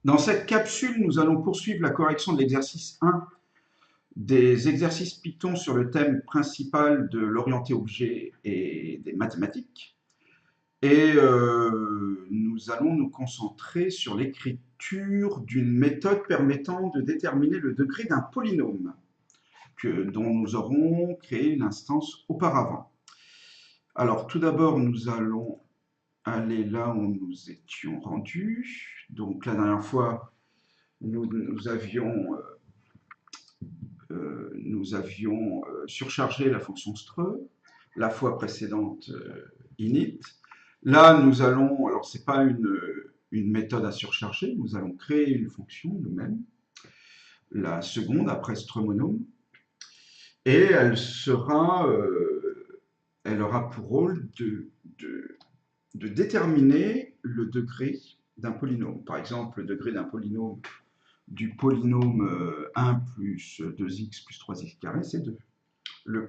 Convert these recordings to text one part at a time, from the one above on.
Dans cette capsule, nous allons poursuivre la correction de l'exercice 1 des exercices Python sur le thème principal de l'orienté objet et des mathématiques. Et nous allons nous concentrer sur l'écriture d'une méthode permettant de déterminer le degré d'un polynôme dont nous aurons créé une instance auparavant. Alors tout d'abord, nous allons aller là où nous étions rendus. Donc la dernière fois, nous avions surchargé la fonction str, la fois précédente init. Là, nous allons, alors c'est pas une méthode à surcharger, nous allons créer une fonction nous-mêmes, la seconde après strmonome, et elle aura pour rôle de déterminer le degré d'un polynôme. Par exemple, le degré d'un polynôme du polynôme 1 plus 2x plus 3x carré, c'est 2. Le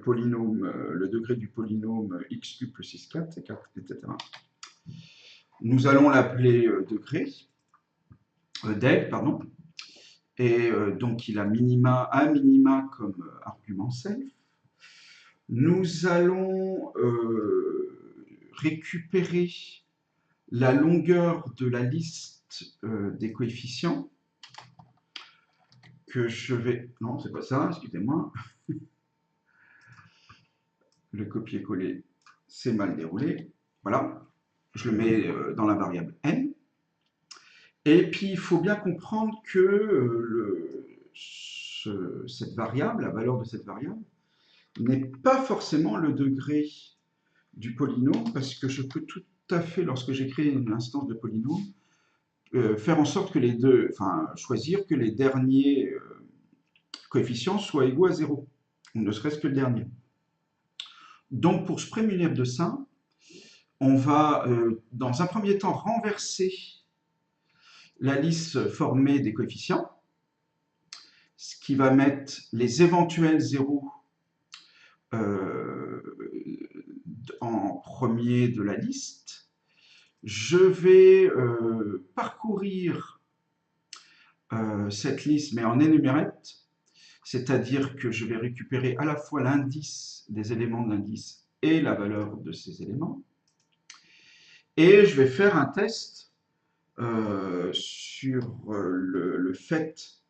degré du polynôme x cube plus x 4, c'est 4, etc. Nous allons l'appeler degré, deg, pardon, et donc il a un minima comme argument self. Nous allons récupérer la longueur de la liste des coefficients que je vais... Non, c'est pas ça, excusez-moi. Le copier-coller, c'est mal déroulé. Voilà, je le mets dans la variable n. Et puis, il faut bien comprendre que cette variable, la valeur de cette variable, n'est pas forcément le degré du polynôme, parce que je peux tout à fait, lorsque j'ai créé une instance de polynôme, faire en sorte que choisir que les derniers coefficients soient égaux à 0, ou ne serait-ce que le dernier. Donc, pour se prémunir de ça, on va, dans un premier temps, renverser la liste formée des coefficients, ce qui va mettre les éventuels zéros en premier de la liste. Je vais parcourir cette liste, mais en énumérate, c'est-à-dire que je vais récupérer à la fois l'indice des éléments de l'indice et la valeur de ces éléments. Et je vais faire un test sur le fait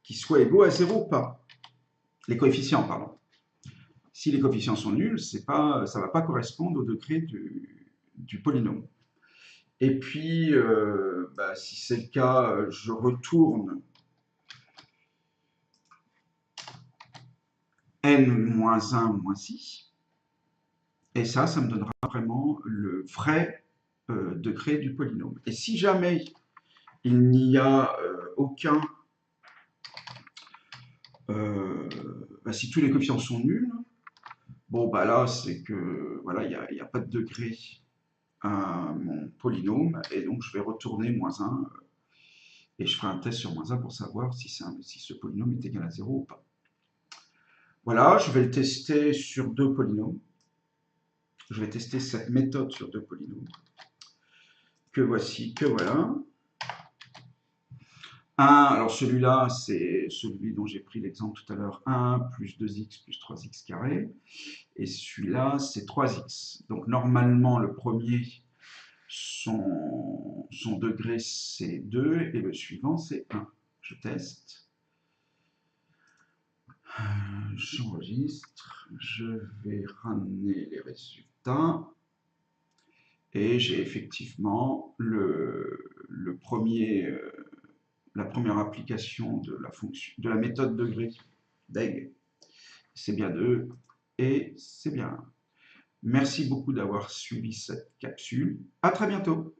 qu'ils soient égaux à 0 ou pas. Les coefficients, pardon. Si les coefficients sont nuls, ça ne va pas correspondre au degré du polynôme. Et puis, si c'est le cas, je retourne n-1 moins 6. Et ça me donnera vraiment le vrai degré du polynôme. Et si jamais il n'y a aucun... si tous les coefficients sont nuls, bon, là, c'est que voilà, il n'y a pas de degré à mon polynôme, et donc je vais retourner moins 1, et je ferai un test sur moins 1 pour savoir si ce polynôme est égal à 0 ou pas. Voilà, je vais le tester sur 2 polynômes. Je vais tester cette méthode sur 2 polynômes. Que voici, que voilà. Alors celui-là, c'est celui dont j'ai pris l'exemple tout à l'heure, 1 plus 2x plus 3x carré. Et celui-là, c'est 3x. Donc normalement, le premier, son degré, c'est 2, et le suivant, c'est 1. Je teste. J'enregistre. Je vais ramener les résultats. Et j'ai effectivement la première application de la méthode degré deg. C'est bien 2 et c'est bien 1. Merci beaucoup d'avoir suivi cette capsule. À très bientôt.